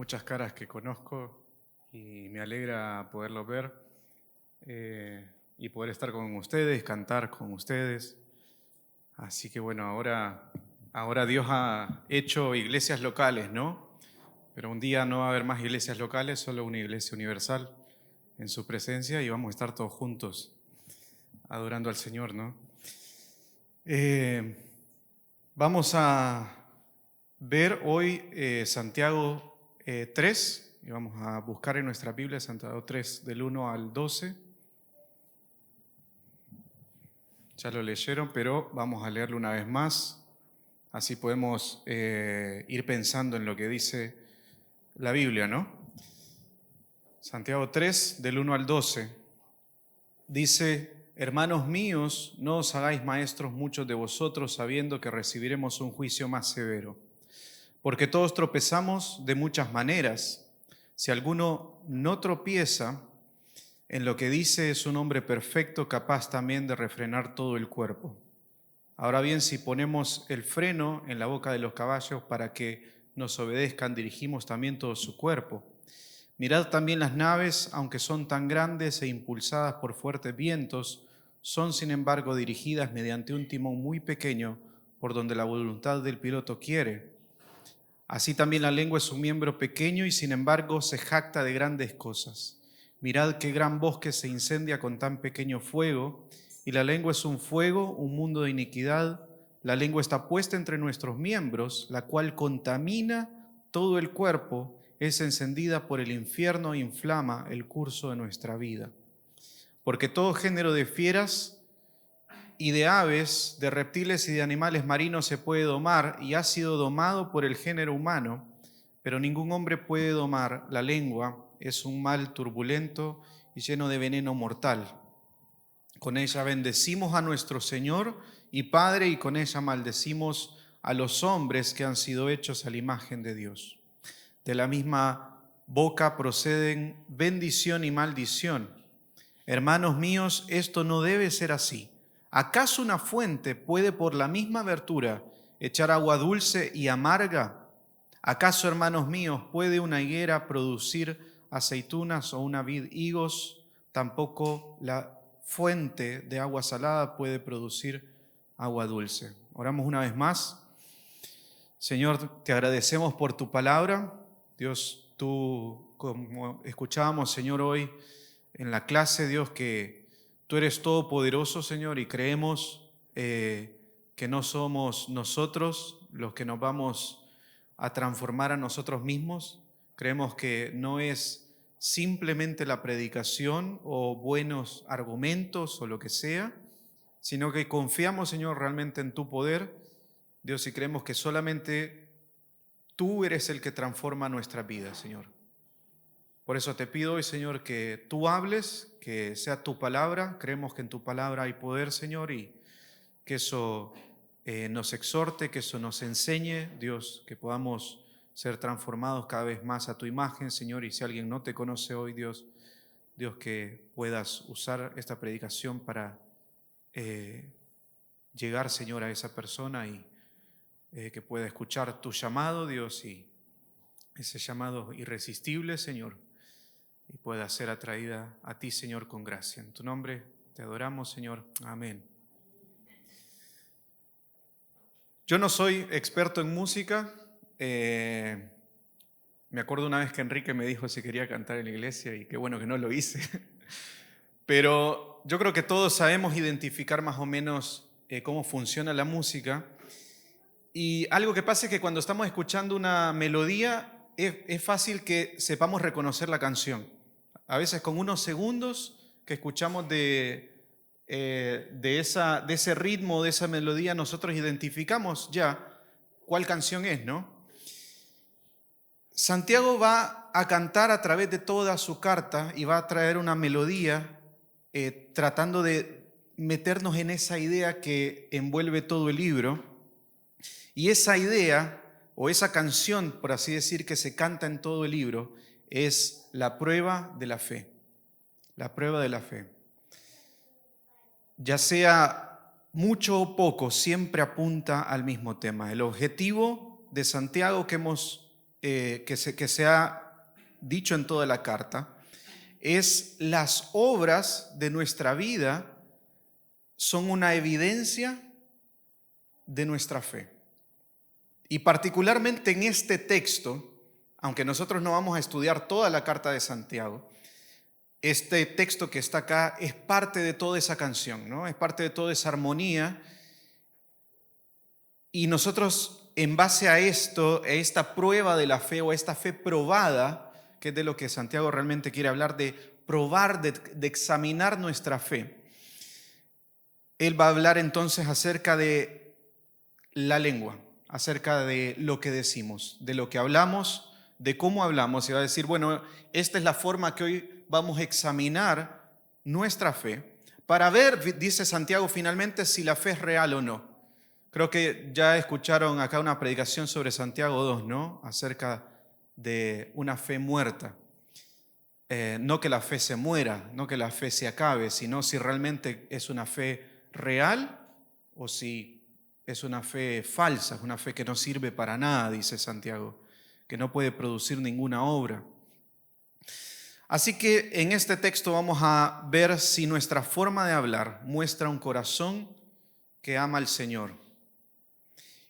muchas caras que conozco y me alegra poderlos ver y poder estar con ustedes, cantar con ustedes. Así que bueno, ahora Dios ha hecho iglesias locales, ¿no? Pero un día no va a haber más iglesias locales, solo una iglesia universal en su presencia y vamos a estar todos juntos adorando al Señor, ¿no? Vamos a ver hoy Santiago 3 y vamos a buscar en nuestra Biblia Santiago 3 del 1 al 12. Ya lo leyeron, pero vamos a leerlo una vez más, así podemos ir pensando en lo que dice la Biblia, ¿no? Santiago 3 del 1 al 12 dice: Hermanos míos, no os hagáis maestros muchos de vosotros, sabiendo que recibiremos un juicio más severo. Porque todos tropezamos de muchas maneras. Si alguno no tropieza en lo que dice, es un hombre perfecto, capaz también de refrenar todo el cuerpo. Ahora bien, si ponemos el freno en la boca de los caballos para que nos obedezcan, dirigimos también todo su cuerpo. Mirad también las naves, aunque son tan grandes e impulsadas por fuertes vientos, son sin embargo dirigidas mediante un timón muy pequeño por donde la voluntad del piloto quiere. Así también la lengua es un miembro pequeño y sin embargo se jacta de grandes cosas. Mirad qué gran bosque se incendia con tan pequeño fuego, y la lengua es un fuego, un mundo de iniquidad. La lengua está puesta entre nuestros miembros, la cual contamina todo el cuerpo, es encendida por el infierno e inflama el curso de nuestra vida. Porque todo género de fieras y de aves, de reptiles y de animales marinos se puede domar y ha sido domado por el género humano, pero ningún hombre puede domar la lengua, es un mal turbulento y lleno de veneno mortal. Con ella bendecimos a nuestro Señor y Padre, y con ella maldecimos a los hombres que han sido hechos a la imagen de Dios. De la misma boca proceden bendición y maldición. Hermanos míos, esto no debe ser así. ¿Acaso una fuente puede por la misma abertura echar agua dulce y amarga? ¿Acaso, hermanos míos, puede una higuera producir aceitunas o una vid higos? Tampoco la fuente de agua salada puede producir agua dulce. Oramos una vez más. Señor, te agradecemos por tu palabra. Dios, tú, como escuchábamos, Señor, hoy en la clase, Dios, que tú eres todopoderoso, Señor, y creemos que no somos nosotros los que nos vamos a transformar a nosotros mismos. Creemos que no es simplemente la predicación o buenos argumentos o lo que sea, sino que confiamos, Señor, realmente en tu poder, Dios, y creemos que solamente tú eres el que transforma nuestra vida, Señor. Por eso te pido hoy, Señor, que tú hables, que sea tu palabra. Creemos que en tu palabra hay poder, Señor, y que eso nos exhorte, que eso nos enseñe, Dios, que podamos ser transformados cada vez más a tu imagen, Señor. Y si alguien no te conoce hoy, Dios, que puedas usar esta predicación para llegar, Señor, a esa persona y que pueda escuchar tu llamado, Dios, y ese llamado irresistible, Señor, y pueda ser atraída a ti, Señor, con gracia. En tu nombre te adoramos, Señor. Amén. Yo no soy experto en música. Me acuerdo una vez que Enrique me dijo si quería cantar en la iglesia y qué bueno que no lo hice. Pero yo creo que todos sabemos identificar más o menos cómo funciona la música. Y algo que pasa es que cuando estamos escuchando una melodía, es fácil que sepamos reconocer la canción. A veces con unos segundos que escuchamos de ese ritmo, de esa melodía, nosotros identificamos ya cuál canción es, ¿no? Santiago va a cantar a través de toda su carta y va a traer una melodía tratando de meternos en esa idea que envuelve todo el libro. Y esa idea o esa canción, por así decir, que se canta en todo el libro, es la prueba de la fe. La prueba de la fe. Ya sea mucho o poco, siempre apunta al mismo tema. El objetivo de Santiago que hemos que se ha dicho en toda la carta es: las obras de nuestra vida son una evidencia de nuestra fe. Y particularmente en este texto, aunque nosotros no vamos a estudiar toda la carta de Santiago, este texto que está acá es parte de toda esa canción, ¿no? Es parte de toda esa armonía. Y nosotros, en base a esto, a esta prueba de la fe o a esta fe probada, que es de lo que Santiago realmente quiere hablar, de probar, de examinar nuestra fe, él va a hablar entonces acerca de la lengua, acerca de lo que decimos, de lo que hablamos, de cómo hablamos. Y va a decir, bueno, esta es la forma que hoy vamos a examinar nuestra fe para ver, dice Santiago finalmente, si la fe es real o no. Creo que ya escucharon acá una predicación sobre Santiago 2, ¿no? Acerca de una fe muerta. No que la fe se muera, no que la fe se acabe, sino si realmente es una fe real o si es una fe falsa, una fe que no sirve para nada, dice Santiago, que no puede producir ninguna obra. Así que en este texto vamos a ver si nuestra forma de hablar muestra un corazón que ama al Señor.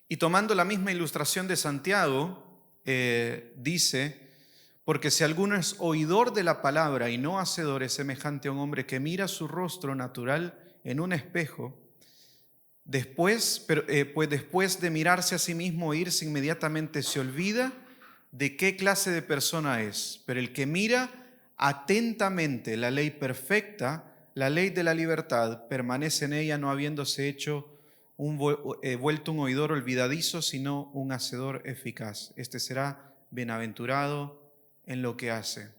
Y tomando la misma ilustración de Santiago, dice: porque si alguno es oidor de la palabra y no hacedor, es semejante a un hombre que mira su rostro natural en un espejo, pues después de mirarse a sí mismo e irse inmediatamente, se olvida de qué clase de persona es. Pero el que mira atentamente la ley perfecta, la ley de la libertad, permanece en ella, no habiéndose hecho vuelto un oidor olvidadizo, sino un hacedor eficaz. Este será bienaventurado en lo que hace.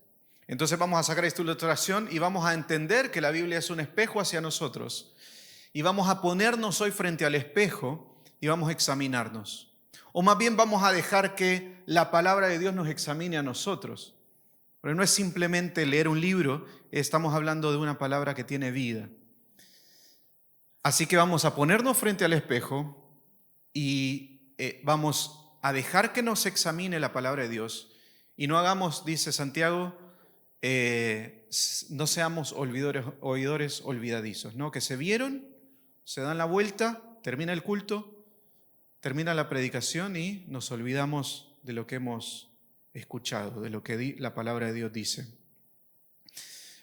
Entonces vamos a sacar esta ilustración y vamos a entender que la Biblia es un espejo hacia nosotros. Y vamos a ponernos hoy frente al espejo y vamos a examinarnos. O más bien vamos a dejar que la palabra de Dios nos examine a nosotros. Pero no es simplemente leer un libro, estamos hablando de una palabra que tiene vida. Así que vamos a ponernos frente al espejo y vamos a dejar que nos examine la palabra de Dios. Y no hagamos, dice Santiago, no seamos oidores olvidadizos, ¿no? Que se vieron, se dan la vuelta, termina el culto, termina la predicación y nos olvidamos de lo que hemos escuchado, de lo que la palabra de Dios dice.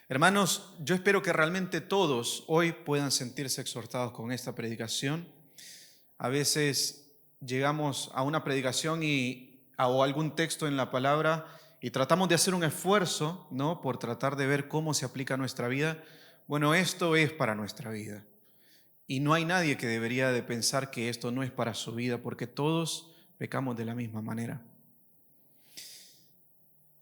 Hermanos, yo espero que realmente todos hoy puedan sentirse exhortados con esta predicación. A veces llegamos a una predicación o algún texto en la palabra y tratamos de hacer un esfuerzo, ¿no?, por tratar de ver cómo se aplica a nuestra vida. Bueno, esto es para nuestra vida. Y no hay nadie que debería de pensar que esto no es para su vida, porque todos pecamos de la misma manera.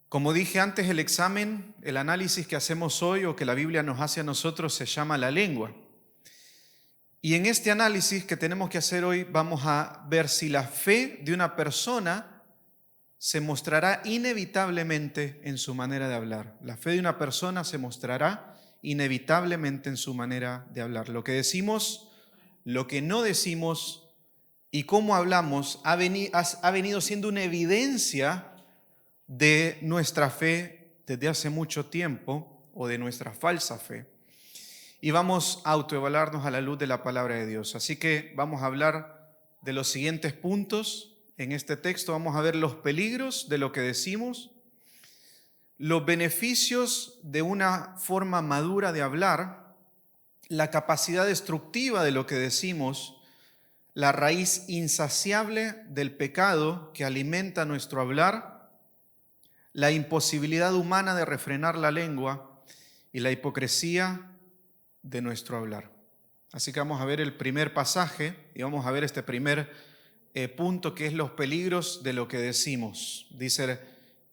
Como dije antes, el examen, el análisis que hacemos hoy o que la Biblia nos hace a nosotros se llama la lengua. Y en este análisis que tenemos que hacer hoy vamos a ver si la fe de una persona se mostrará inevitablemente en su manera de hablar. La fe de una persona se mostrará inevitablemente en su manera de hablar. Lo que decimos, lo que no decimos y cómo hablamos ha venido siendo una evidencia de nuestra fe desde hace mucho tiempo o de nuestra falsa fe. Y vamos a autoevaluarnos a la luz de la palabra de Dios. Así que vamos a hablar de los siguientes puntos en este texto. Vamos a ver los peligros de lo que decimos, los beneficios de una forma madura de hablar, la capacidad destructiva de lo que decimos, la raíz insaciable del pecado que alimenta nuestro hablar, la imposibilidad humana de refrenar la lengua y la hipocresía de nuestro hablar. Así que vamos a ver el primer pasaje y vamos a ver este primer punto, que es los peligros de lo que decimos. Dice el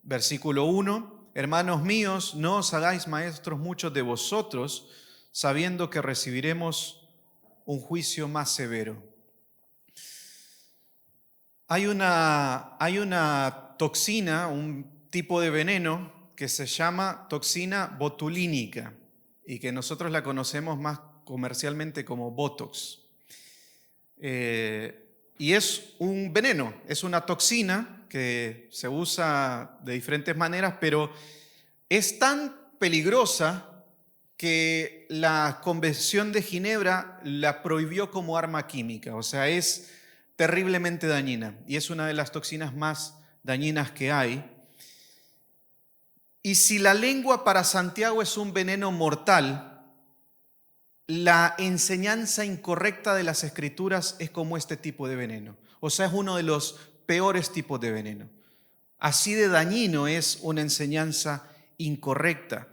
versículo 1: hermanos míos, no os hagáis maestros muchos de vosotros, sabiendo que recibiremos un juicio más severo. Hay una toxina, un tipo de veneno que se llama toxina botulínica y que nosotros la conocemos más comercialmente como Botox. Y es un veneno, es una toxina que se usa de diferentes maneras, pero es tan peligrosa que la Convención de Ginebra la prohibió como arma química. O sea, es terriblemente dañina y es una de las toxinas más dañinas que hay. Y si la lengua para Santiago es un veneno mortal, la enseñanza incorrecta de las Escrituras es como este tipo de veneno. O sea, es uno de los peores tipos de veneno. Así de dañino es una enseñanza incorrecta.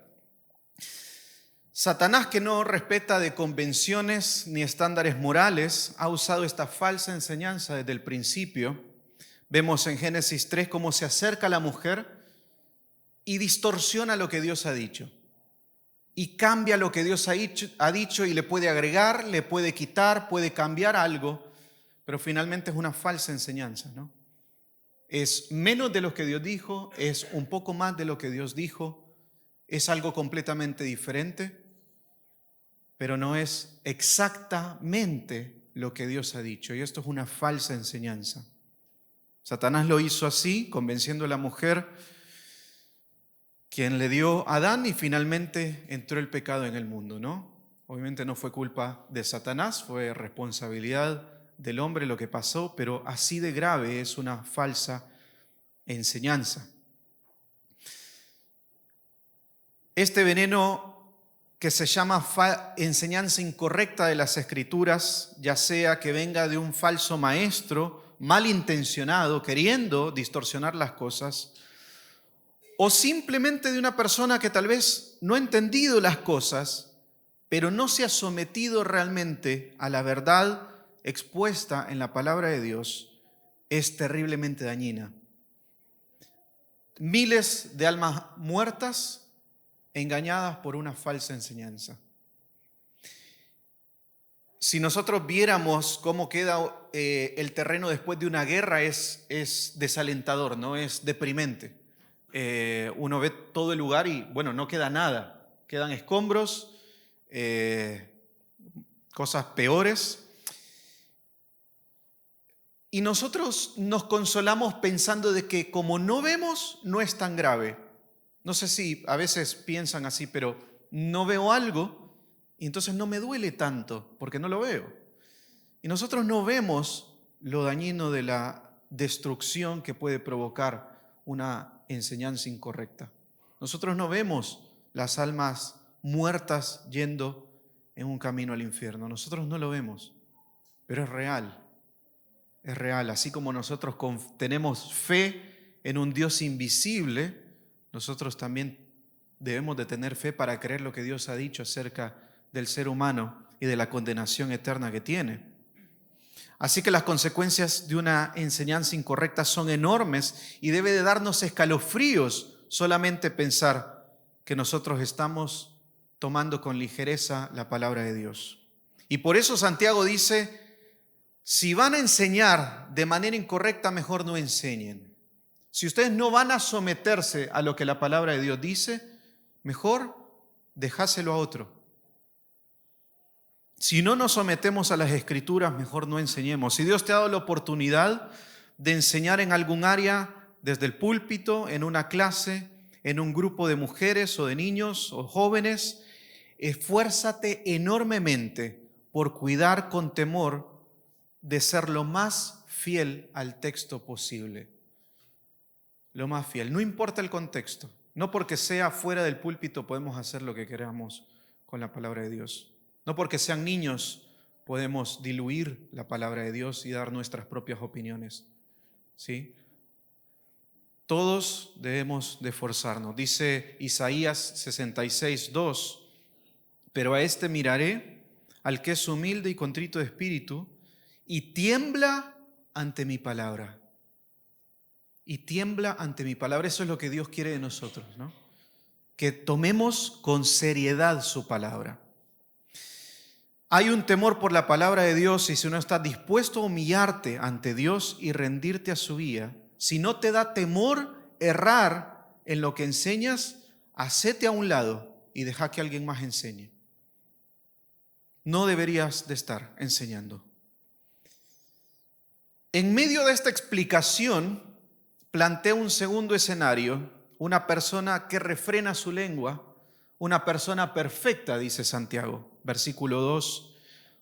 Satanás, que no respeta de convenciones ni estándares morales, ha usado esta falsa enseñanza desde el principio. Vemos en Génesis 3 cómo se acerca a la mujer y distorsiona lo que Dios ha dicho. Y cambia lo que Dios ha dicho y le puede agregar, le puede quitar, puede cambiar algo, pero finalmente es una falsa enseñanza, ¿no? Es menos de lo que Dios dijo, es un poco más de lo que Dios dijo, es algo completamente diferente, pero no es exactamente lo que Dios ha dicho. Y esto es una falsa enseñanza. Satanás lo hizo así, convenciendo a la mujer, quien le dio a Adán, y finalmente entró el pecado en el mundo, ¿no? Obviamente no fue culpa de Satanás, fue responsabilidad del hombre lo que pasó, pero así de grave es una falsa enseñanza. Este veneno que se llama enseñanza incorrecta de las Escrituras, ya sea que venga de un falso maestro malintencionado, queriendo distorsionar las cosas, o simplemente de una persona que tal vez no ha entendido las cosas, pero no se ha sometido realmente a la verdad expuesta en la palabra de Dios, es terriblemente dañina. Miles de almas muertas engañadas por una falsa enseñanza. Si nosotros viéramos cómo queda el terreno después de una guerra, es desalentador, ¿no? Es deprimente. Uno ve todo el lugar y, bueno, no queda nada. Quedan escombros, cosas peores. Y nosotros nos consolamos pensando de que como no vemos, no es tan grave. No sé si a veces piensan así, pero no veo algo y entonces no me duele tanto porque no lo veo. Y nosotros no vemos lo dañino de la destrucción que puede provocar una enseñanza incorrecta. Nosotros no vemos las almas muertas yendo en un camino al infierno. Nosotros no lo vemos, pero es real. Es real. Así como nosotros tenemos fe en un Dios invisible, nosotros también debemos de tener fe para creer lo que Dios ha dicho acerca del ser humano y de la condenación eterna que tiene. Así que las consecuencias de una enseñanza incorrecta son enormes y debe de darnos escalofríos solamente pensar que nosotros estamos tomando con ligereza la palabra de Dios. Y por eso Santiago dice, si van a enseñar de manera incorrecta, mejor no enseñen. Si ustedes no van a someterse a lo que la palabra de Dios dice, mejor dejáselo a otro. Si no nos sometemos a las Escrituras, mejor no enseñemos. Si Dios te ha dado la oportunidad de enseñar en algún área, desde el púlpito, en una clase, en un grupo de mujeres o de niños o jóvenes, esfuérzate enormemente por cuidar con temor de ser lo más fiel al texto posible. Lo más fiel. No importa el contexto. No porque sea fuera del púlpito podemos hacer lo que queramos con la palabra de Dios. No porque sean niños podemos diluir la palabra de Dios y dar nuestras propias opiniones. ¿Sí? Todos debemos de esforzarnos. Dice Isaías 66:2, pero a este miraré, al que es humilde y contrito de espíritu, y tiembla ante mi palabra. Y tiembla ante mi palabra. Eso es lo que Dios quiere de nosotros, ¿no? Que tomemos con seriedad su palabra. Hay un temor por la palabra de Dios y si uno está dispuesto a humillarte ante Dios y rendirte a su guía, si no te da temor errar en lo que enseñas, hacete a un lado y deja que alguien más enseñe. No deberías de estar enseñando. En medio de esta explicación, plantea un segundo escenario, una persona que refrena su lengua, una persona perfecta, dice Santiago, versículo 2,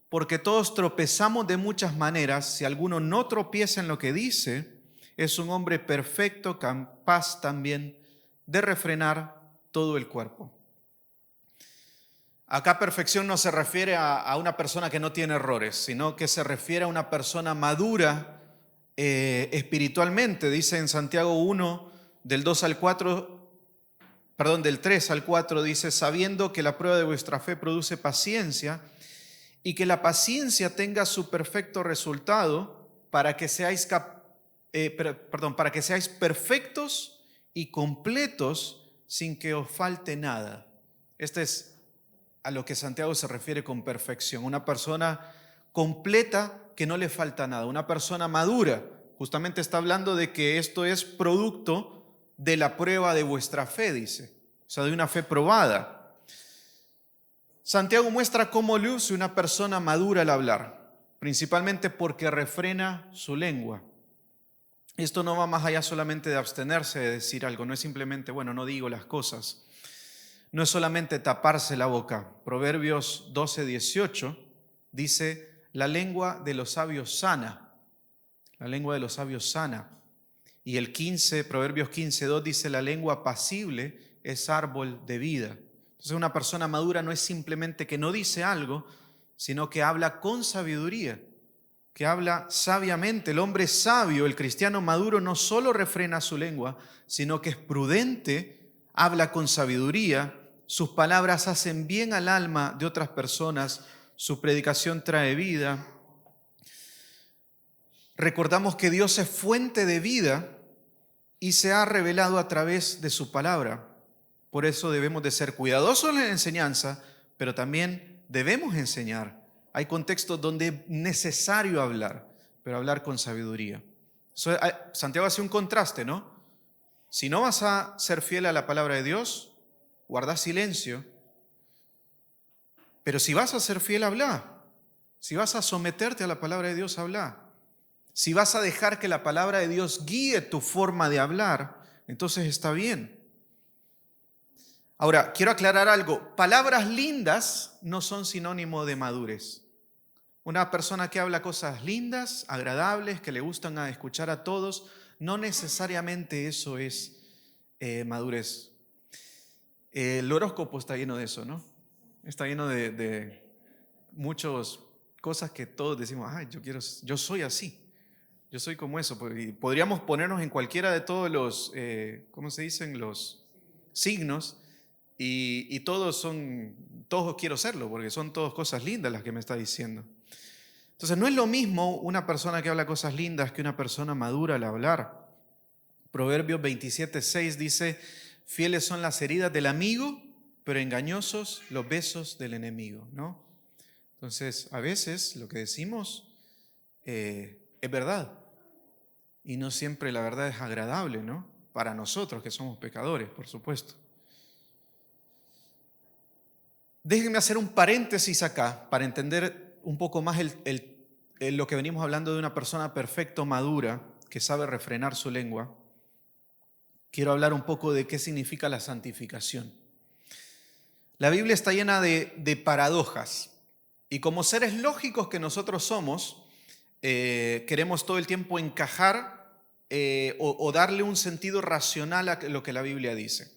porque todos tropezamos de muchas maneras, si alguno no tropieza en lo que dice, es un hombre perfecto, capaz también de refrenar todo el cuerpo. Acá perfección no se refiere a una persona que no tiene errores, sino que se refiere a una persona madura espiritualmente. Dice en Santiago 1, del 3 al 4, dice, sabiendo que la prueba de vuestra fe produce paciencia y que la paciencia tenga su perfecto resultado para que seáis para que seáis perfectos y completos sin que os falte nada. Este es a lo que Santiago se refiere con perfección. Una persona completa que no le falta nada. Una persona madura. Justamente está hablando de que esto es producto de la prueba de vuestra fe, dice. O sea, de una fe probada. Santiago muestra cómo luce una persona madura al hablar, principalmente porque refrena su lengua. Esto no va más allá solamente de abstenerse de decir algo, no es simplemente, bueno, no digo las cosas. No es solamente taparse la boca. Proverbios 12:18 dice, la lengua de los sabios sana. La lengua de los sabios sana. Y el Proverbios 15:2 dice, la lengua apacible es árbol de vida. Entonces una persona madura no es simplemente que no dice algo, sino que habla con sabiduría, que habla sabiamente. El hombre sabio, el cristiano maduro, no solo refrena su lengua, sino que es prudente, habla con sabiduría. Sus palabras hacen bien al alma de otras personas, su predicación trae vida. Recordamos que Dios es fuente de vida y se ha revelado a través de su palabra. Por eso debemos de ser cuidadosos en la enseñanza, pero también debemos enseñar. Hay contextos donde es necesario hablar, pero hablar con sabiduría. Santiago hace un contraste, ¿no? Si no vas a ser fiel a la palabra de Dios, guarda silencio, pero si vas a ser fiel, habla. Si vas a someterte a la palabra de Dios, habla. Si vas a dejar que la palabra de Dios guíe tu forma de hablar, entonces está bien. Ahora, quiero aclarar algo. Palabras lindas no son sinónimo de madurez. Una persona que habla cosas lindas, agradables, que le gustan a escuchar a todos, no necesariamente eso es madurez. El horóscopo está lleno de eso, ¿no? Está lleno de muchas cosas que todos decimos, ay, yo soy así, yo soy como eso. Y podríamos ponernos en cualquiera de todos los, ¿cómo se dicen? Los signos y todos quiero serlo, porque son todas cosas lindas las que me está diciendo. Entonces no es lo mismo una persona que habla cosas lindas que una persona madura al hablar. Proverbios 27:6 dice, fieles son las heridas del amigo, pero engañosos los besos del enemigo, ¿no? Entonces, a veces lo que decimos es verdad y no siempre la verdad es agradable, ¿no? Para nosotros que somos pecadores, por supuesto. Déjenme hacer un paréntesis acá para entender un poco más lo que venimos hablando de una persona perfecta, madura, que sabe refrenar su lengua. Quiero hablar un poco de qué significa la santificación. La Biblia está llena de paradojas y como seres lógicos que nosotros somos, queremos todo el tiempo encajar o darle un sentido racional a lo que la Biblia dice.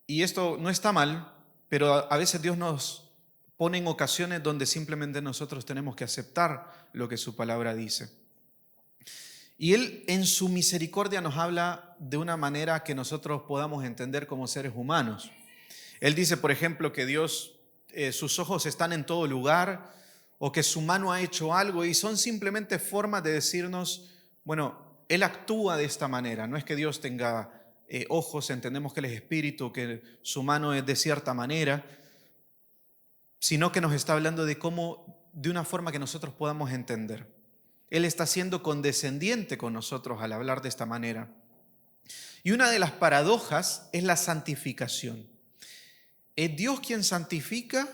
Y esto no está mal, pero a veces Dios nos pone en ocasiones donde simplemente nosotros tenemos que aceptar lo que su palabra dice. Y Él en su misericordia nos habla de una manera que nosotros podamos entender como seres humanos. Él dice, por ejemplo, que Dios, sus ojos están en todo lugar o que su mano ha hecho algo y son simplemente formas de decirnos, bueno, Él actúa de esta manera. No es que Dios tenga ojos, entendemos que Él es espíritu, que su mano es de cierta manera, sino que nos está hablando de una forma que nosotros podamos entender. Él está siendo condescendiente con nosotros al hablar de esta manera. Y una de las paradojas es la santificación. Es Dios quien santifica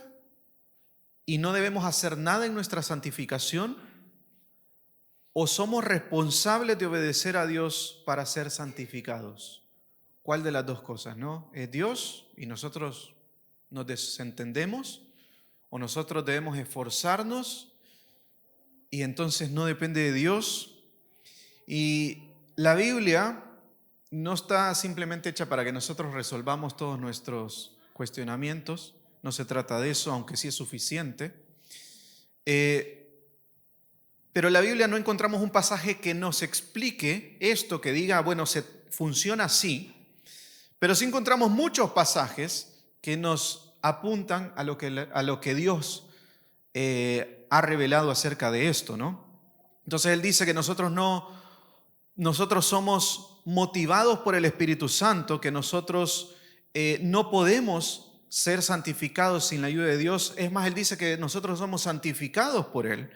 y no debemos hacer nada en nuestra santificación, ¿O somos responsables de obedecer a Dios para ser santificados? ¿Cuál de las dos cosas, no? ¿Es Dios y nosotros nos desentendemos? ¿O nosotros debemos esforzarnos y entonces no depende de Dios? Y la Biblia no está simplemente hecha para que nosotros resolvamos todos nuestros cuestionamientos. No se trata de eso, aunque sí es suficiente. Pero en la Biblia no encontramos un pasaje que nos explique esto, que diga, bueno, funciona así. Pero sí encontramos muchos pasajes que nos apuntan a lo que Dios ha revelado acerca de esto, ¿no? Entonces Él dice que nosotros somos motivados por el Espíritu Santo, que nosotros no podemos ser santificados sin la ayuda de Dios. Es más, Él dice que nosotros somos santificados por Él.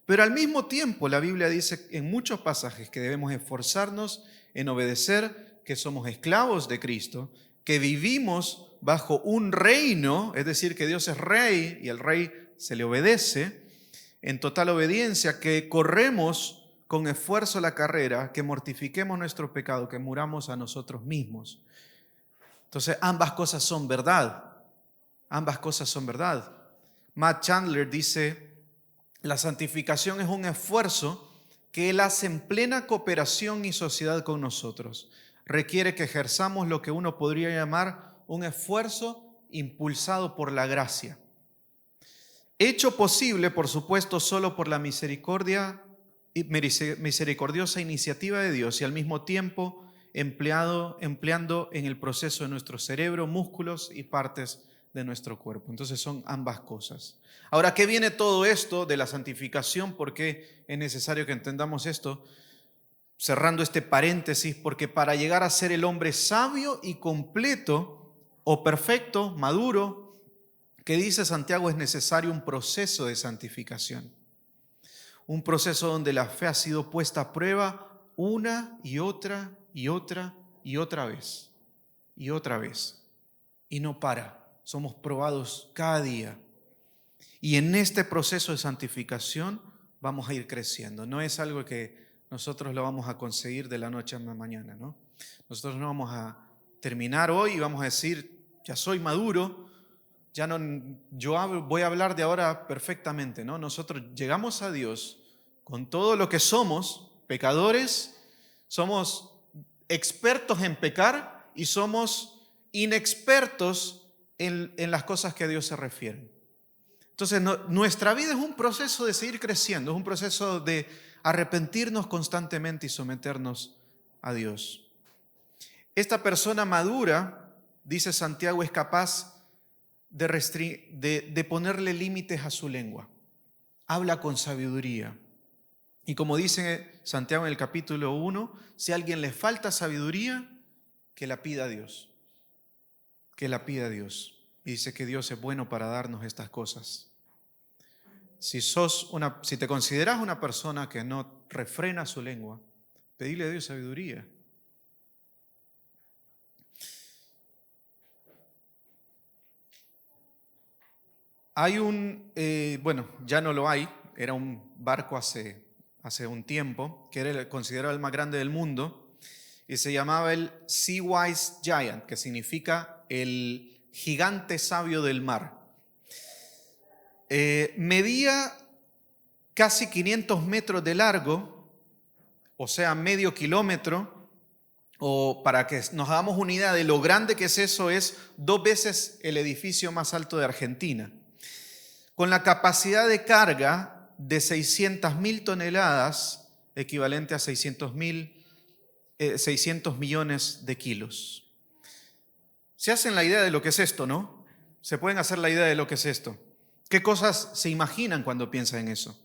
Pero al mismo tiempo la Biblia dice en muchos pasajes que debemos esforzarnos en obedecer, que somos esclavos de Cristo, que vivimos bajo un reino, es decir, que Dios es rey y el rey se le obedece, en total obediencia, que corremos con esfuerzo la carrera, que mortifiquemos nuestro pecado, que muramos a nosotros mismos. Entonces, ambas cosas son verdad. Ambas cosas son verdad. Matt Chandler dice, la santificación es un esfuerzo que Él hace en plena cooperación y sociedad con nosotros. Requiere que ejerzamos lo que uno podría llamar un esfuerzo impulsado por la gracia. Hecho posible, por supuesto, solo por la misericordiosa iniciativa de Dios y al mismo tiempo empleando en el proceso de nuestro cerebro, músculos y partes de nuestro cuerpo. Entonces son ambas cosas. Ahora, ¿qué viene todo esto de la santificación? ¿Por qué es necesario que entendamos esto? Cerrando este paréntesis, porque para llegar a ser el hombre sabio y completo o perfecto, maduro, que dice Santiago, es necesario un proceso de santificación. Un proceso donde la fe ha sido puesta a prueba una y otra y otra y otra vez. Y otra vez. Y no para. Somos probados cada día. Y en este proceso de santificación vamos a ir creciendo. No es algo que nosotros lo vamos a conseguir de la noche a la mañana, ¿no? Nosotros no vamos a terminar hoy y vamos a decir, ya soy maduro, voy a hablar de ahora perfectamente, ¿no? Nosotros llegamos a Dios con todo lo que somos, pecadores, somos expertos en pecar y somos inexpertos en las cosas que a Dios se refieren. Entonces, nuestra vida es un proceso de seguir creciendo, es un proceso de arrepentirnos constantemente y someternos a Dios. Esta persona madura, dice Santiago, es capaz de ponerle límites a su lengua. Habla con sabiduría. Y como dice Santiago en el capítulo 1, si a alguien le falta sabiduría, que la pida a Dios. Que la pida a Dios. Y dice que Dios es bueno para darnos estas cosas. Si te consideras una persona que no refrena su lengua, pedile a Dios sabiduría. Hay ya no lo hay, era un barco hace un tiempo, que era considerado el más grande del mundo, y se llamaba el Sea Wise Giant, que significa el gigante sabio del mar. Medía casi 500 metros de largo, o sea, medio kilómetro, o para que nos hagamos una idea de lo grande que es eso, es 2 veces el edificio más alto de Argentina, con la capacidad de carga de 600.000 toneladas, equivalente a 600 millones de kilos. Se hacen la idea de lo que es esto, ¿no? Se pueden hacer la idea de lo que es esto. ¿Qué cosas se imaginan cuando piensan en eso?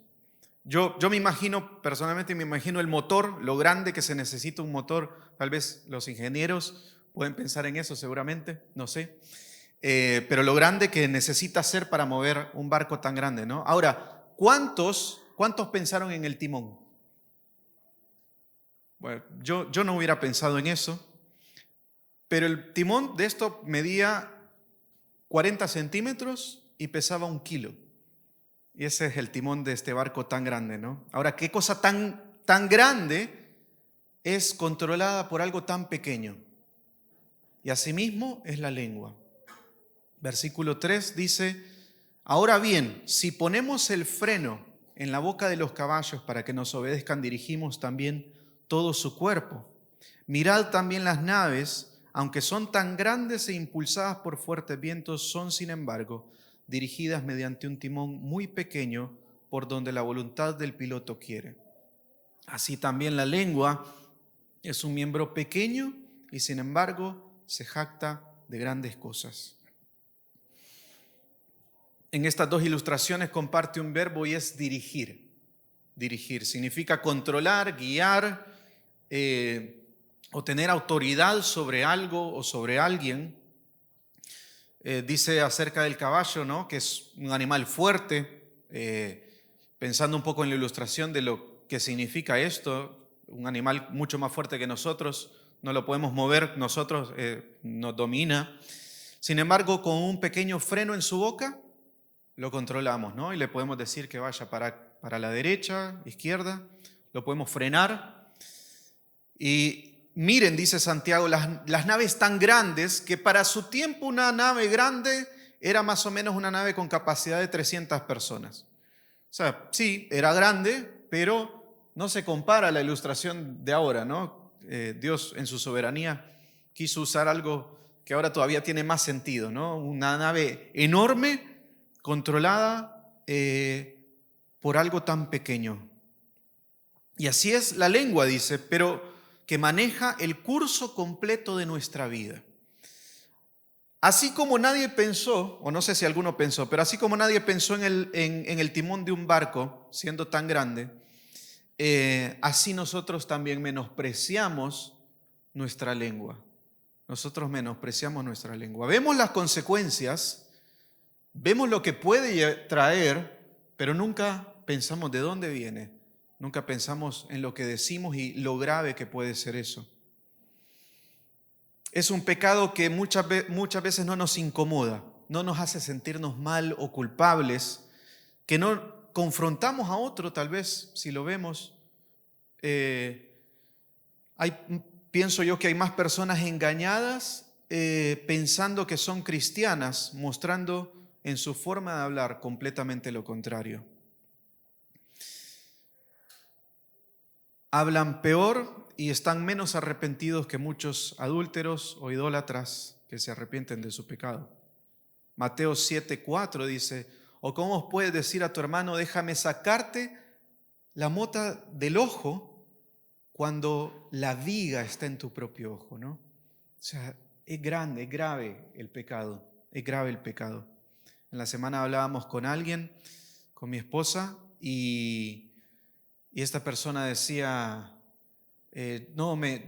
Yo me imagino, personalmente me imagino el motor, lo grande que se necesita un motor. Tal vez los ingenieros pueden pensar en eso seguramente, no sé. Pero lo grande que necesita ser para mover un barco tan grande, ¿no? Ahora, ¿cuántos pensaron en el timón? Bueno, yo no hubiera pensado en eso. Pero el timón de esto medía 40 centímetros y pesaba 1 kilo. Y ese es el timón de este barco tan grande, ¿no? Ahora, ¿qué cosa tan tan grande es controlada por algo tan pequeño. Y asimismo es la lengua. Versículo 3 dice: ahora bien, si ponemos el freno en la boca de los caballos para que nos obedezcan, dirigimos también todo su cuerpo. Mirad también las naves, aunque son tan grandes e impulsadas por fuertes vientos, son sin embargo dirigidas mediante un timón muy pequeño por donde la voluntad del piloto quiere. Así también la lengua es un miembro pequeño y sin embargo se jacta de grandes cosas. En estas dos ilustraciones comparte un verbo y es dirigir. Dirigir significa controlar, guiar, o tener autoridad sobre algo o sobre alguien. Dice acerca del caballo, ¿no?, que es un animal fuerte. Pensando un poco en la ilustración de lo que significa esto, un animal mucho más fuerte que nosotros, no lo podemos mover nosotros, nos domina. Sin embargo, con un pequeño freno en su boca, lo controlamos, ¿no? Y le podemos decir que vaya para la derecha, izquierda, lo podemos frenar. Y miren, dice Santiago, las naves tan grandes que para su tiempo una nave grande era más o menos una nave con capacidad de 300 personas. O sea, sí, era grande, pero no se compara a la ilustración de ahora, ¿no? Dios en su soberanía quiso usar algo que ahora todavía tiene más sentido, ¿no? Una nave enorme controlada por algo tan pequeño. Y así es la lengua, dice, pero que maneja el curso completo de nuestra vida. Así como nadie pensó, o no sé si alguno pensó, pero así como nadie pensó en el timón de un barco siendo tan grande, así nosotros también menospreciamos nuestra lengua. Nosotros menospreciamos nuestra lengua. Vemos las consecuencias, vemos lo que puede traer, pero nunca pensamos de dónde viene. Nunca pensamos en lo que decimos y lo grave que puede ser eso. Es un pecado que muchas veces no nos incomoda, no nos hace sentirnos mal o culpables, que no confrontamos a otro, tal vez, si lo vemos. Pienso yo que hay más personas engañadas pensando que son cristianas, mostrando en su forma de hablar completamente lo contrario. Hablan peor y están menos arrepentidos que muchos adúlteros o idólatras que se arrepienten de su pecado. Mateo 7:4 dice: ¿o cómo puedes decir a tu hermano, déjame sacarte la mota del ojo, cuando la viga está en tu propio ojo, ¿no? O sea, es grande, es grave el pecado, es grave el pecado. En la semana hablábamos con alguien, con mi esposa, y esta persona decía,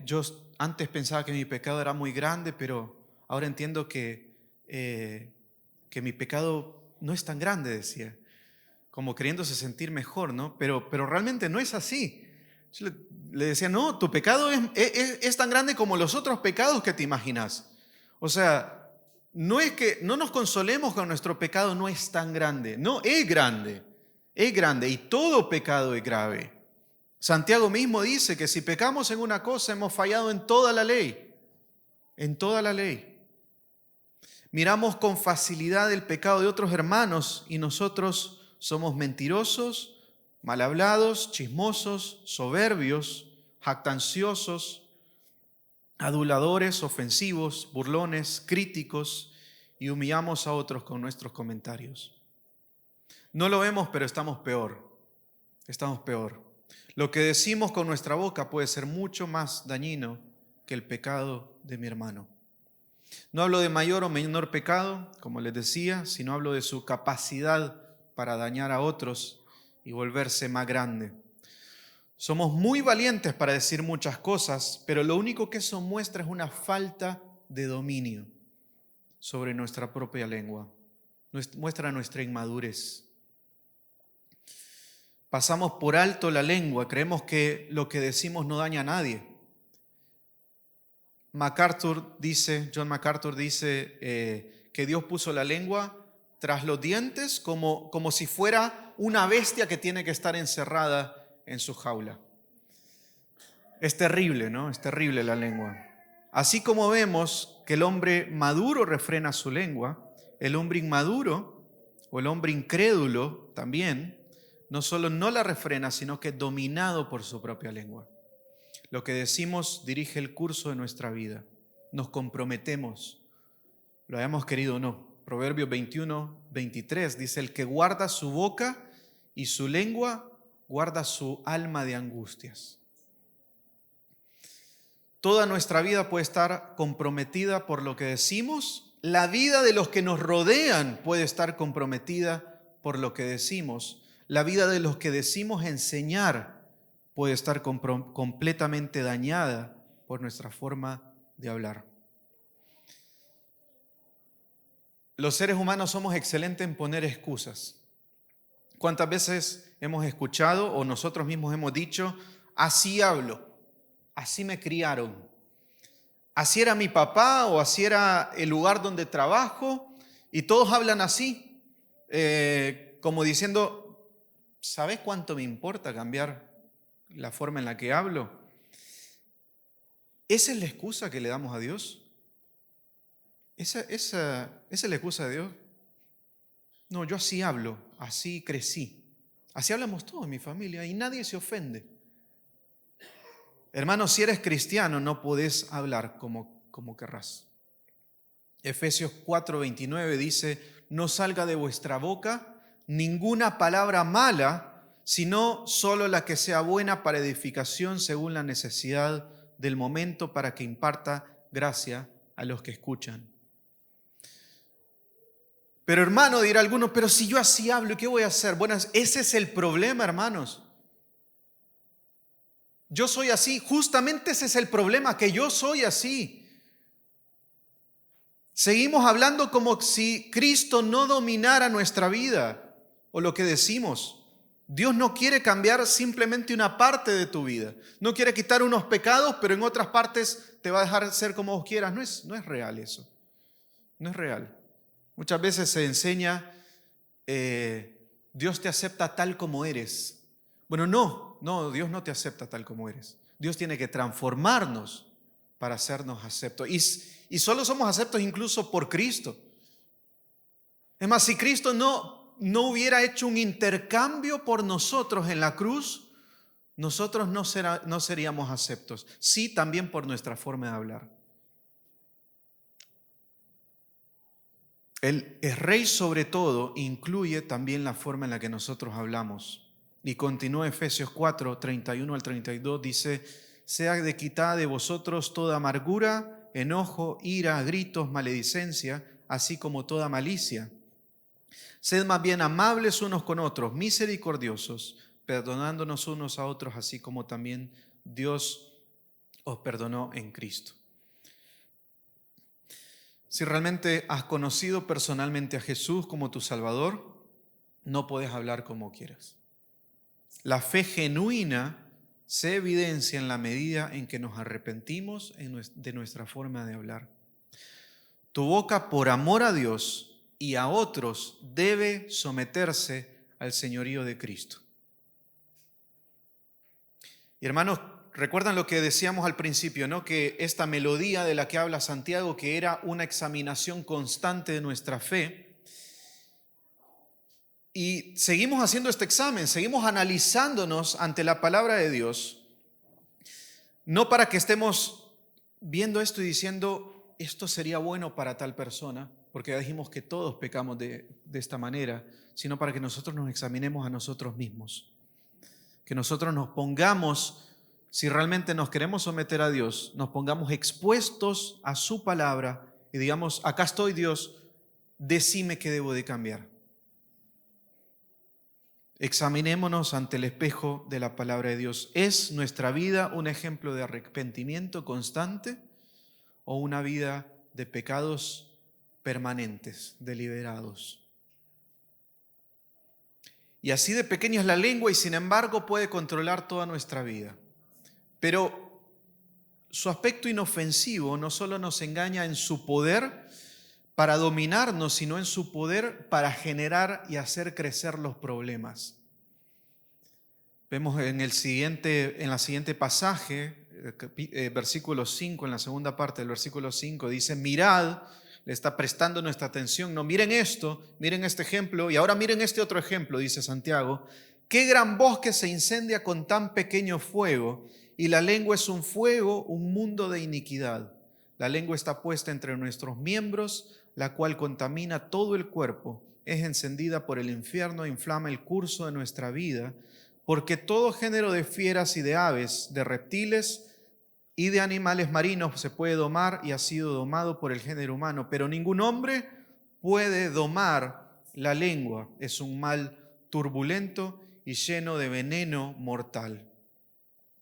yo antes pensaba que mi pecado era muy grande, pero ahora entiendo que mi pecado no es tan grande, decía, como queriéndose sentir mejor, ¿no? Pero realmente no es así. Yo le decía, no, tu pecado es tan grande como los otros pecados que te imaginas. O sea, no es que no nos consolemos con nuestro pecado, no es tan grande. No, es grande y todo pecado es grave. Santiago mismo dice que si pecamos en una cosa hemos fallado en toda la ley, en toda la ley. Miramos con facilidad el pecado de otros hermanos y nosotros somos mentirosos, mal hablados, chismosos, soberbios, jactanciosos, aduladores, ofensivos, burlones, críticos, y humillamos a otros con nuestros comentarios. No lo vemos, pero estamos peor. Estamos peor. Lo que decimos con nuestra boca puede ser mucho más dañino que el pecado de mi hermano. No hablo de mayor o menor pecado, como les decía, sino hablo de su capacidad para dañar a otros y volverse más grande. Somos muy valientes para decir muchas cosas, pero lo único que eso muestra es una falta de dominio sobre nuestra propia lengua. Muestra nuestra inmadurez. Pasamos por alto la lengua, creemos que lo que decimos no daña a nadie. John MacArthur dice que Dios puso la lengua tras los dientes como si fuera una bestia que tiene que estar encerrada en su jaula. Es terrible, ¿no? Es terrible la lengua. Así como vemos que el hombre maduro refrena su lengua, el hombre inmaduro o el hombre incrédulo también, no solo no la refrena, sino que es dominado por su propia lengua. Lo que decimos dirige el curso de nuestra vida. Nos comprometemos, lo hayamos querido o no. Proverbios 21:23 dice: el que guarda su boca y su lengua guarda su alma de angustias. Toda nuestra vida puede estar comprometida por lo que decimos. La vida de los que nos rodean puede estar comprometida por lo que decimos. La vida de los que decimos enseñar puede estar completamente dañada por nuestra forma de hablar. Los seres humanos somos excelentes en poner excusas. ¿Cuántas veces hemos escuchado o nosotros mismos hemos dicho: así hablo, así me criaron, así era mi papá o así era el lugar donde trabajo, y todos hablan así, como diciendo: ¿sabes cuánto me importa cambiar la forma en la que hablo? ¿Esa es la excusa que le damos a Dios? ¿Esa es la excusa de Dios? No, yo así hablo, así crecí. Así hablamos todos en mi familia y nadie se ofende. Hermano, si eres cristiano no podés hablar como querrás. Efesios 4:29 dice: no salga de vuestra boca ninguna palabra mala, sino solo la que sea buena para edificación según la necesidad del momento, para que imparta gracia a los que escuchan. Pero hermano, dirá alguno, pero si yo así hablo, ¿qué voy a hacer? Bueno, ese es el problema, hermanos. Yo soy así, justamente ese es el problema, que yo soy así. Seguimos hablando como si Cristo no dominara nuestra vida o lo que decimos. Dios no quiere cambiar simplemente una parte de tu vida. No quiere quitar unos pecados, pero en otras partes te va a dejar ser como vos quieras. No es real eso. No es real. Muchas veces se enseña, Dios te acepta tal como eres. Bueno, no, Dios no te acepta tal como eres. Dios tiene que transformarnos para hacernos aceptos. Y solo somos aceptos incluso por Cristo. Es más, si Cristo no hubiera hecho un intercambio por nosotros en la cruz, nosotros no seríamos aceptos. Sí, también por nuestra forma de hablar. El rey sobre todo incluye también la forma en la que nosotros hablamos. Y continúa Efesios 4:31 al 32, dice: sea de quitada de vosotros toda amargura, enojo, ira, gritos, maledicencia, así como toda malicia. Sed más bien amables unos con otros, misericordiosos, perdonándonos unos a otros, así como también Dios os perdonó en Cristo. Si realmente has conocido personalmente a Jesús como tu Salvador, no puedes hablar como quieras. La fe genuina se evidencia en la medida en que nos arrepentimos de nuestra forma de hablar. Tu boca, por amor a Dios y a otros, debe someterse al señorío de Cristo. Y hermanos, recuerdan lo que decíamos al principio, ¿no? Que esta melodía de la que habla Santiago, que era una examinación constante de nuestra fe. Y seguimos haciendo este examen, seguimos analizándonos ante la palabra de Dios, no para que estemos viendo esto y diciendo: esto sería bueno para tal persona, porque ya dijimos que todos pecamos de esta manera, sino para que nosotros nos examinemos a nosotros mismos, que nosotros nos pongamos, si realmente nos queremos someter a Dios, nos pongamos expuestos a su palabra y digamos: acá estoy, Dios, decime qué debo de cambiar. Examinémonos ante el espejo de la palabra de Dios. ¿Es nuestra vida un ejemplo de arrepentimiento constante o una vida de pecados permanentes, deliberados? Y así de pequeña es la lengua y sin embargo puede controlar toda nuestra vida. Pero su aspecto inofensivo no solo nos engaña en su poder para dominarnos, sino en su poder para generar y hacer crecer los problemas. Vemos en la siguiente pasaje, versículo 5, en la segunda parte del versículo 5, dice, mirad, le está prestando nuestra atención, no, miren esto, miren este ejemplo, y ahora miren este otro ejemplo, dice Santiago, qué gran bosque se incendia con tan pequeño fuego, y la lengua es un fuego, un mundo de iniquidad. La lengua está puesta entre nuestros miembros, la cual contamina todo el cuerpo, es encendida por el infierno, inflama el curso de nuestra vida, porque todo género de fieras y de aves, de reptiles y de animales marinos se puede domar y ha sido domado por el género humano, pero ningún hombre puede domar la lengua. Es un mal turbulento y lleno de veneno mortal.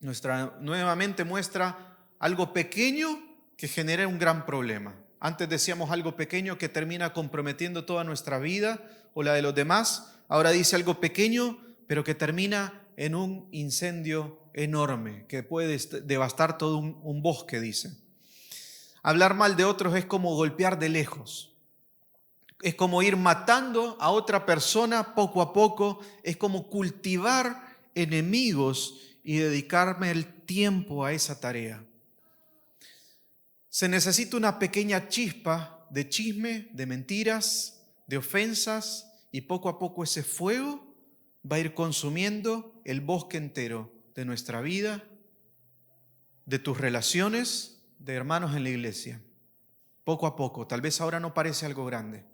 Nuevamente muestra algo pequeño que genera un gran problema. Antes decíamos algo pequeño que termina comprometiendo toda nuestra vida o la de los demás. Ahora dice algo pequeño, pero que termina en un incendio enorme que puede devastar todo un bosque, dice. Hablar mal de otros es como golpear de lejos. Es como ir matando a otra persona poco a poco. Es como cultivar enemigos y dedicarme el tiempo a esa tarea. Se necesita una pequeña chispa de chisme, de mentiras, de ofensas, y poco a poco ese fuego va a ir consumiendo el bosque entero de nuestra vida, de tus relaciones, de hermanos en la iglesia. Poco a poco, tal vez ahora no parece algo grande,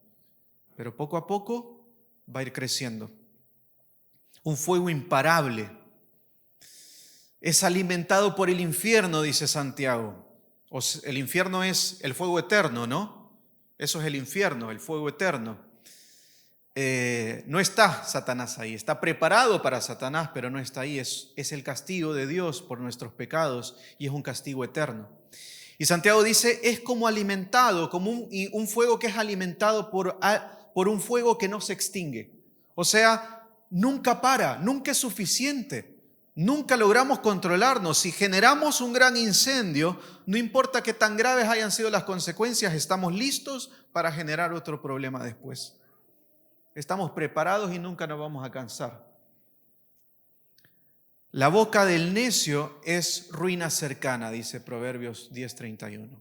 pero poco a poco va a ir creciendo. Un fuego imparable. Es alimentado por el infierno, dice Santiago. El infierno es el fuego eterno, ¿no? Eso es el infierno, el fuego eterno. No está Satanás ahí, está preparado para Satanás, pero no está ahí. Es el castigo de Dios por nuestros pecados y es un castigo eterno. Y Santiago dice, es como alimentado, como un fuego que es alimentado por un fuego que no se extingue. O sea, nunca para, nunca es suficiente. Nunca logramos controlarnos. Si generamos un gran incendio, no importa qué tan graves hayan sido las consecuencias, estamos listos para generar otro problema después. Estamos preparados y nunca nos vamos a cansar. La boca del necio es ruina cercana, dice Proverbios 10:31.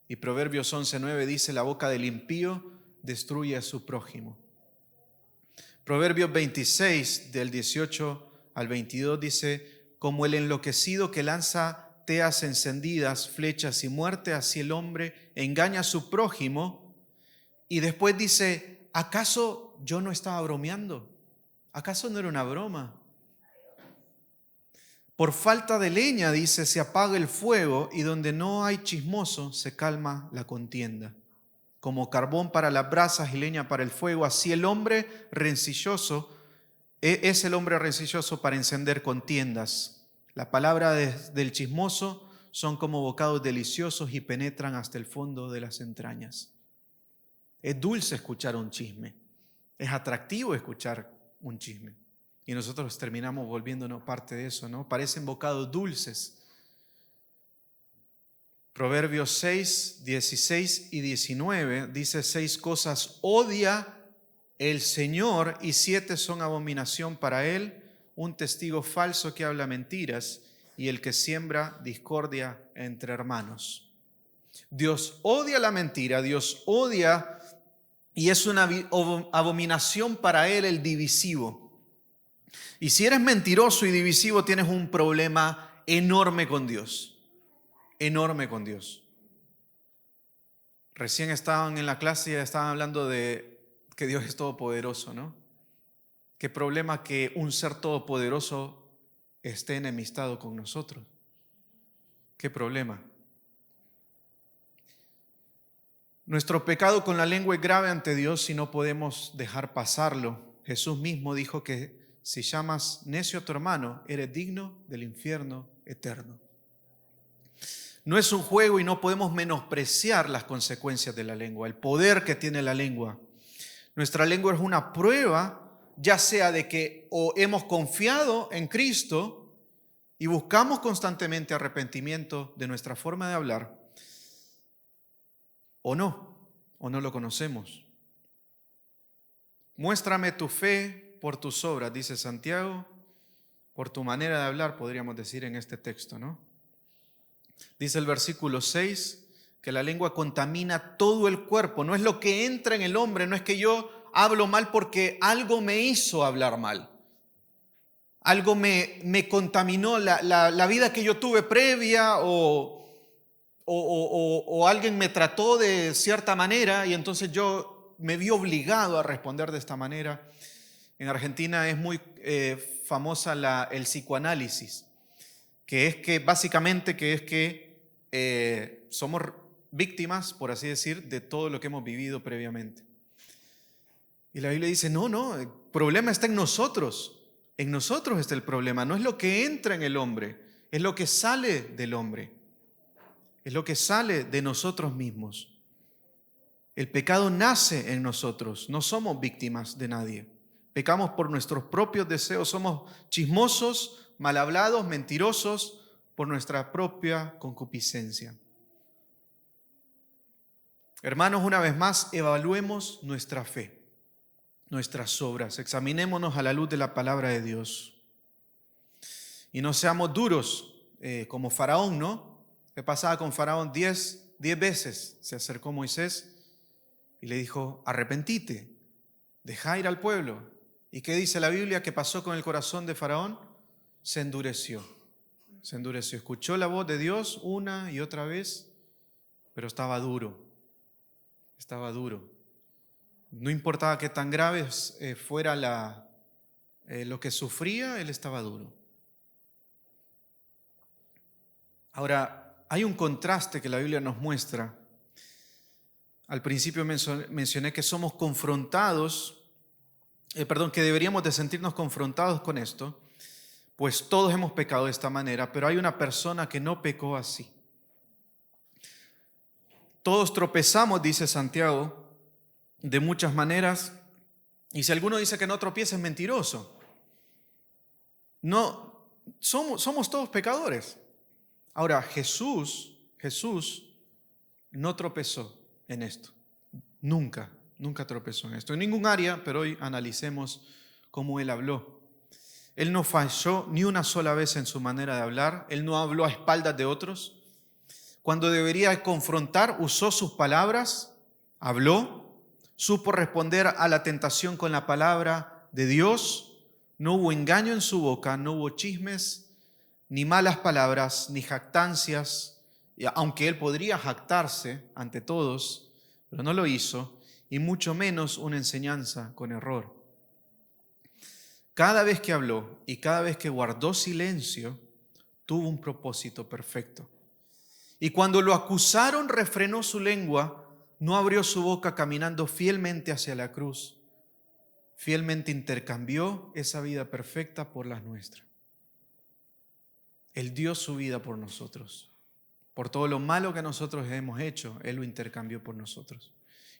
Y Proverbios 11:9 dice, la boca del impío destruye a su prójimo. Proverbios 26, del 18 al 22 dice, como el enloquecido que lanza teas encendidas, flechas y muerte, así el hombre engaña a su prójimo. Y después dice, ¿acaso yo no estaba bromeando? ¿Acaso no era una broma? Por falta de leña, dice, se apaga el fuego, y donde no hay chismoso se calma la contienda. Como carbón para las brasas y leña para el fuego, así el hombre rencilloso es el hombre rencilloso para encender contiendas. La palabra del chismoso son como bocados deliciosos y penetran hasta el fondo de las entrañas. Es dulce escuchar un chisme, es atractivo escuchar un chisme. Y nosotros terminamos volviéndonos parte de eso, ¿no? Parecen bocados dulces. Proverbios 6, 16 y 19 dice 6 cosas odia el Señor y 7 son abominación para Él, un testigo falso que habla mentiras y el que siembra discordia entre hermanos. Dios odia la mentira, Dios odia y es una abominación para Él el divisivo. Y si eres mentiroso y divisivo tienes un problema enorme con Dios. Enorme con Dios. Recién estaban en la clase y estaban hablando de que Dios es todopoderoso, ¿no? Qué problema que un ser todopoderoso esté enemistado con nosotros. Qué problema. Nuestro pecado con la lengua es grave ante Dios y no podemos dejar pasarlo. Jesús mismo dijo que si llamas necio a tu hermano, eres digno del infierno eterno. No es un juego y no podemos menospreciar las consecuencias de la lengua, el poder que tiene la lengua. Nuestra lengua es una prueba, ya sea de que o hemos confiado en Cristo y buscamos constantemente arrepentimiento de nuestra forma de hablar, o no lo conocemos. Muéstrame tu fe por tus obras, dice Santiago, por tu manera de hablar, podríamos decir en este texto, ¿no? Dice el versículo 6 que la lengua contamina todo el cuerpo. No es lo que entra en el hombre, no es que yo hablo mal porque algo me hizo hablar mal. Algo me contaminó la vida que yo tuve previa o alguien me trató de cierta manera y entonces yo me vi obligado a responder de esta manera. En Argentina es muy famosa el psicoanálisis, que es que básicamente somos víctimas, por así decir, de todo lo que hemos vivido previamente. Y la Biblia dice, no, el problema está en nosotros. En nosotros está el problema. No es lo que entra en el hombre, es lo que sale del hombre. Es lo que sale de nosotros mismos. El pecado nace en nosotros. No somos víctimas de nadie. Pecamos por nuestros propios deseos. Somos chismosos, mal hablados, mentirosos por nuestra propia concupiscencia. Hermanos, una vez más, evaluemos nuestra fe, nuestras obras. Examinémonos a la luz de la palabra de Dios. Y no seamos duros como Faraón, ¿no? ¿Qué pasaba con Faraón? 10 veces se acercó Moisés y le dijo, arrepentite, deja ir al pueblo. ¿Y qué dice la Biblia? ¿Qué pasó con el corazón de Faraón? Se endureció. Se endureció. Escuchó la voz de Dios una y otra vez, pero estaba duro. Estaba duro. No importaba qué tan grave fuera lo que sufría, él estaba duro. Ahora, hay un contraste que la Biblia nos muestra. Al principio mencioné que somos confrontados, que deberíamos de sentirnos confrontados con esto, pues todos hemos pecado de esta manera, pero hay una persona que no pecó así. Todos tropezamos, dice Santiago, de muchas maneras, y si alguno dice que no tropieza es mentiroso. No, somos todos pecadores. Ahora, Jesús no tropezó en esto. Nunca tropezó en esto. En ningún área, pero hoy analicemos cómo Él habló. Él no falló ni una sola vez en su manera de hablar. Él no habló a espaldas de otros. Cuando debería confrontar, usó sus palabras, habló, supo responder a la tentación con la palabra de Dios. No hubo engaño en su boca, no hubo chismes, ni malas palabras, ni jactancias, aunque él podría jactarse ante todos, pero no lo hizo, y mucho menos una enseñanza con error. Cada vez que habló y cada vez que guardó silencio, tuvo un propósito perfecto. Y cuando lo acusaron, refrenó su lengua, no abrió su boca, caminando fielmente hacia la cruz. Fielmente intercambió esa vida perfecta por la nuestra. Él dio su vida por nosotros. Por todo lo malo que nosotros hemos hecho, Él lo intercambió por nosotros.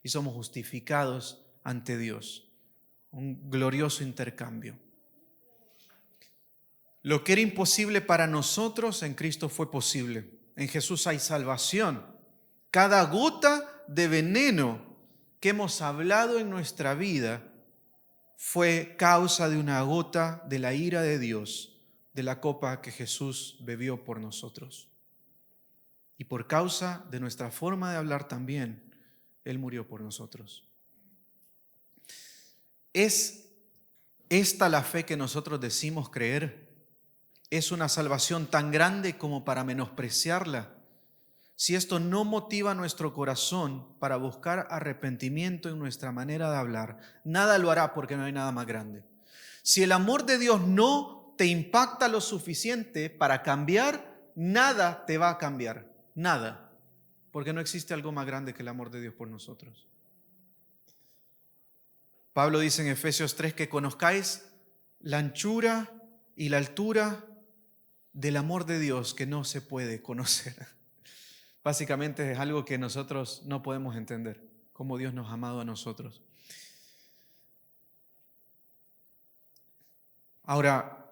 Y somos justificados ante Dios. Un glorioso intercambio. Lo que era imposible para nosotros, en Cristo fue posible. En Jesús hay salvación. Cada gota de veneno que hemos hablado en nuestra vida fue causa de una gota de la ira de Dios, de la copa que Jesús bebió por nosotros. Y por causa de nuestra forma de hablar también, Él murió por nosotros. ¿Es esta la fe que nosotros decimos creer? ¿Es una salvación tan grande como para menospreciarla? Si esto no motiva nuestro corazón para buscar arrepentimiento en nuestra manera de hablar, nada lo hará, porque no hay nada más grande. Si el amor de Dios no te impacta lo suficiente para cambiar, nada te va a cambiar. Nada. Porque no existe algo más grande que el amor de Dios por nosotros. Pablo dice en Efesios 3 que conozcáis la anchura y la altura del amor de Dios que no se puede conocer. Básicamente es algo que nosotros no podemos entender, cómo Dios nos ha amado a nosotros. Ahora,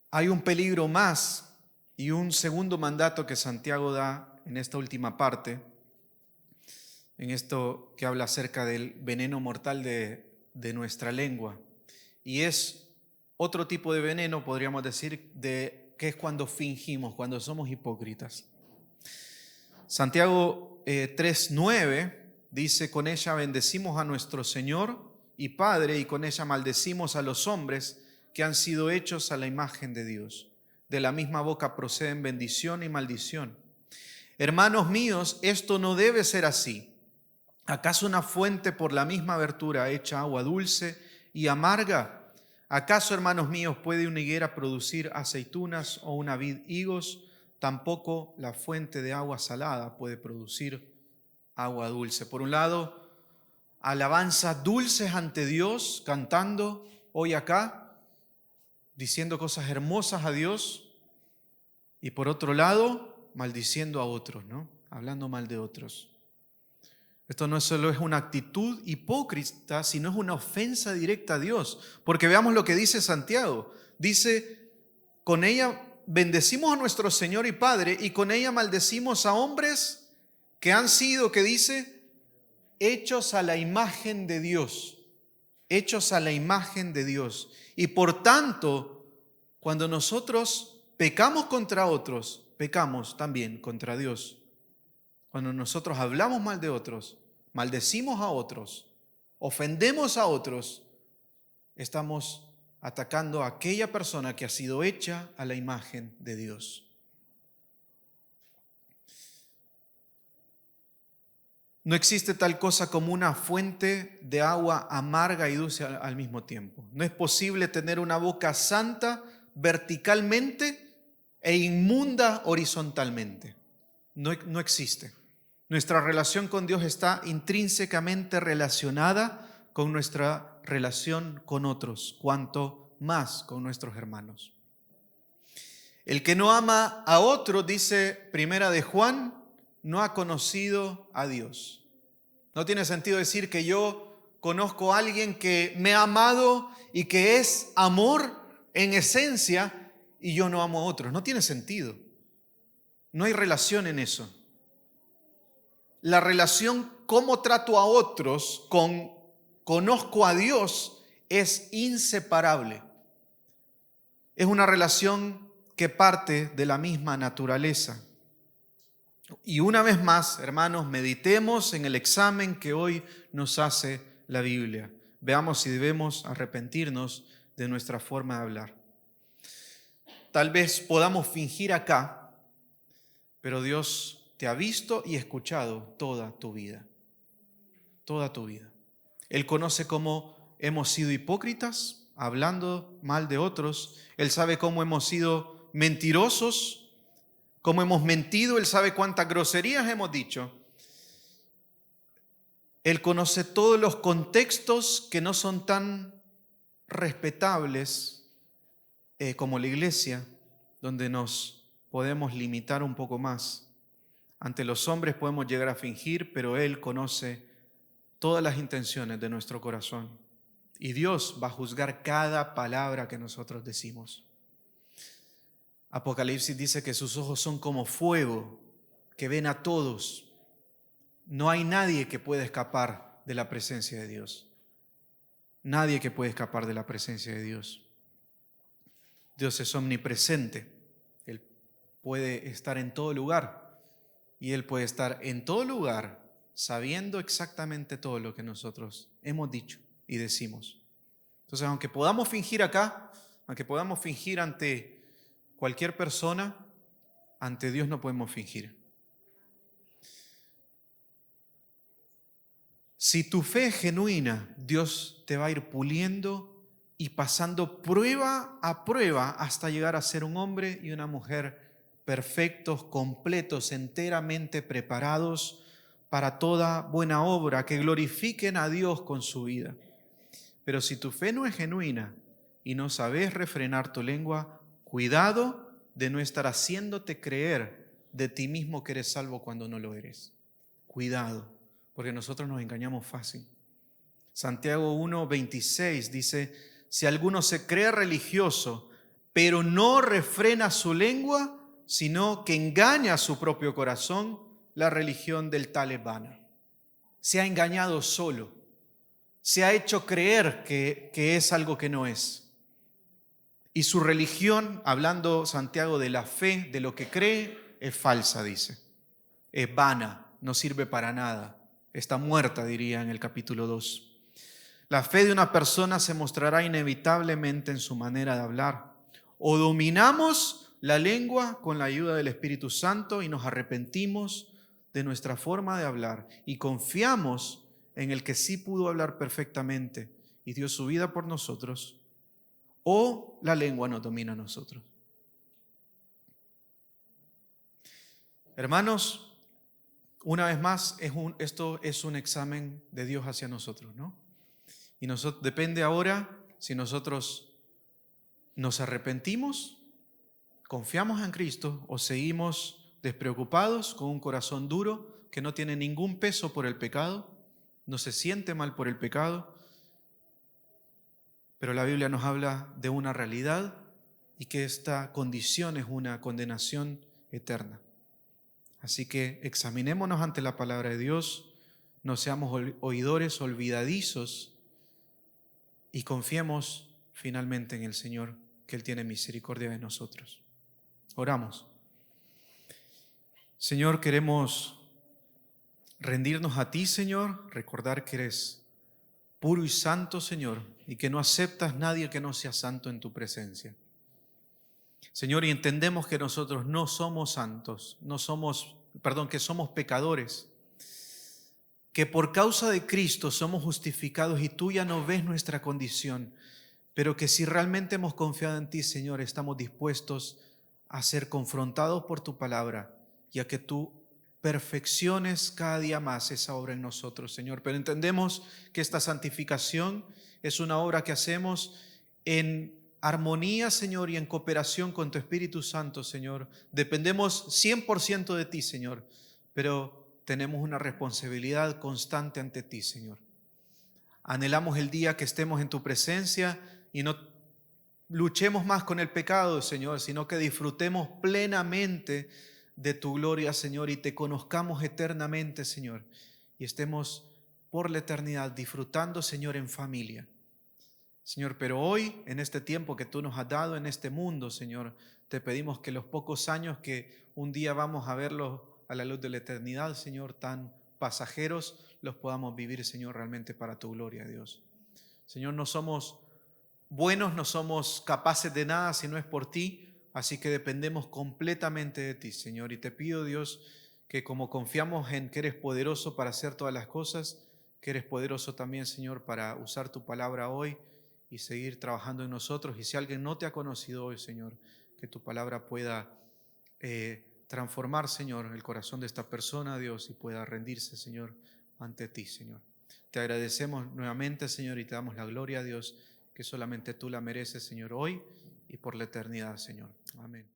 hay un peligro más y un segundo mandato que Santiago da en esta última parte, en esto que habla acerca del veneno mortal de nuestra lengua. Y es otro tipo de veneno, podríamos decir, que que es cuando fingimos, cuando somos hipócritas. Santiago 3:9 dice: con ella bendecimos a nuestro Señor y Padre, y con ella maldecimos a los hombres que han sido hechos a la imagen de Dios. De la misma boca proceden bendición y maldición. Hermanos míos, esto no debe ser así. ¿Acaso una fuente por la misma abertura echa agua dulce y amarga? ¿Acaso, hermanos míos, puede una higuera producir aceitunas o una vid higos? Tampoco la fuente de agua salada puede producir agua dulce. Por un lado, alabanzas dulces ante Dios, cantando hoy acá, diciendo cosas hermosas a Dios, y por otro lado, maldiciendo a otros, ¿no? Hablando mal de otros. Esto no solo es una actitud hipócrita, sino es una ofensa directa a Dios. Porque veamos lo que dice Santiago. Dice: con ella bendecimos a nuestro Señor y Padre, y con ella maldecimos a hombres que han sido, ¿qué dice? Hechos a la imagen de Dios. Hechos a la imagen de Dios. Y por tanto, cuando nosotros pecamos contra otros, pecamos también contra Dios. Cuando nosotros hablamos mal de otros, maldecimos a otros, ofendemos a otros, estamos atacando a aquella persona que ha sido hecha a la imagen de Dios. No existe tal cosa como una fuente de agua amarga y dulce al mismo tiempo. No es posible tener una boca santa verticalmente e inmunda horizontalmente. No existe. Nuestra relación con Dios está intrínsecamente relacionada con nuestra relación con otros, cuanto más con nuestros hermanos. El que no ama a otro, dice Primera de Juan, no ha conocido a Dios. No tiene sentido decir que yo conozco a alguien que me ha amado y que es amor en esencia y yo no amo a otros. No tiene sentido. No hay relación en eso. La relación cómo trato a otros con conozco a Dios es inseparable. Es una relación que parte de la misma naturaleza. Y una vez más, hermanos, meditemos en el examen que hoy nos hace la Biblia. Veamos si debemos arrepentirnos de nuestra forma de hablar. Tal vez podamos fingir acá, pero Dios te ha visto y escuchado toda tu vida. Toda tu vida. Él conoce cómo hemos sido hipócritas, hablando mal de otros. Él sabe cómo hemos sido mentirosos, cómo hemos mentido. Él sabe cuántas groserías hemos dicho. Él conoce todos los contextos que no son tan respetables como la iglesia, donde nos podemos limitar un poco más. Ante los hombres podemos llegar a fingir, pero Él conoce todas las intenciones de nuestro corazón. Y Dios va a juzgar cada palabra que nosotros decimos. Apocalipsis dice que sus ojos son como fuego, que ven a todos. No hay nadie que pueda escapar de la presencia de Dios. Nadie que pueda escapar de la presencia de Dios. Dios es omnipresente. Él puede estar en todo lugar. Y Él puede estar en todo lugar sabiendo exactamente todo lo que nosotros hemos dicho y decimos. Entonces, aunque podamos fingir acá, aunque podamos fingir ante cualquier persona, ante Dios no podemos fingir. Si tu fe es genuina, Dios te va a ir puliendo y pasando prueba a prueba hasta llegar a ser un hombre y una mujer perfectos, completos, enteramente preparados para toda buena obra, que glorifiquen a Dios con su vida. Pero si tu fe no es genuina y no sabes refrenar tu lengua, cuidado de no estar haciéndote creer de ti mismo que eres salvo cuando no lo eres. Cuidado, porque nosotros nos engañamos fácil. Santiago 1:26 dice: si alguno se cree religioso, pero no refrena su lengua, sino que engaña a su propio corazón, la religión del tal es vana. Se ha engañado solo, se ha hecho creer que es algo que no es. Y su religión, hablando Santiago de la fe, de lo que cree, es falsa, dice. Es vana, no sirve para nada. Está muerta, diría en el capítulo 2. La fe de una persona se mostrará inevitablemente en su manera de hablar. O dominamos la lengua con la ayuda del Espíritu Santo y nos arrepentimos de nuestra forma de hablar y confiamos en el que sí pudo hablar perfectamente y dio su vida por nosotros, o la lengua nos domina a nosotros. Hermanos, una vez más, esto es un examen de Dios hacia nosotros, ¿no? Y depende ahora si nosotros nos arrepentimos, confiamos en Cristo o seguimos despreocupados con un corazón duro que no tiene ningún peso por el pecado, no se siente mal por el pecado, pero la Biblia nos habla de una realidad y que esta condición es una condenación eterna. Así que examinémonos ante la palabra de Dios, no seamos oidores olvidadizos y confiemos finalmente en el Señor, que Él tiene misericordia de nosotros. Oramos. Señor, queremos rendirnos a ti, Señor, recordar que eres puro y santo, Señor, y que no aceptas nadie que no sea santo en tu presencia. Señor, y entendemos que nosotros no somos santos, que somos pecadores, que por causa de Cristo somos justificados y tú ya no ves nuestra condición, pero que si realmente hemos confiado en ti, Señor, estamos dispuestos a ser confrontados por tu palabra y a que tú perfecciones cada día más esa obra en nosotros, Señor. Pero entendemos que esta santificación es una obra que hacemos en armonía, Señor, y en cooperación con tu Espíritu Santo, Señor. Dependemos 100% de ti, Señor, pero tenemos una responsabilidad constante ante ti, Señor. Anhelamos el día que estemos en tu presencia y no luchemos más con el pecado, Señor, sino que disfrutemos plenamente de tu gloria, Señor, y te conozcamos eternamente, Señor, y estemos por la eternidad disfrutando, Señor, en familia. Señor, pero hoy, en este tiempo que tú nos has dado en este mundo, Señor, te pedimos que los pocos años que un día vamos a verlos a la luz de la eternidad, Señor, tan pasajeros, los podamos vivir, Señor, realmente para tu gloria, Dios. Señor, no somos buenos, no somos capaces de nada si no es por ti, así que dependemos completamente de ti, Señor. Y te pido, Dios, que como confiamos en que eres poderoso para hacer todas las cosas, que eres poderoso también, Señor, para usar tu palabra hoy y seguir trabajando en nosotros. Y si alguien no te ha conocido hoy, Señor, que tu palabra pueda transformar, Señor, el corazón de esta persona, Dios, y pueda rendirse, Señor, ante ti, Señor. Te agradecemos nuevamente, Señor, y te damos la gloria a Dios, que solamente tú la mereces, Señor, hoy y por la eternidad, Señor. Amén.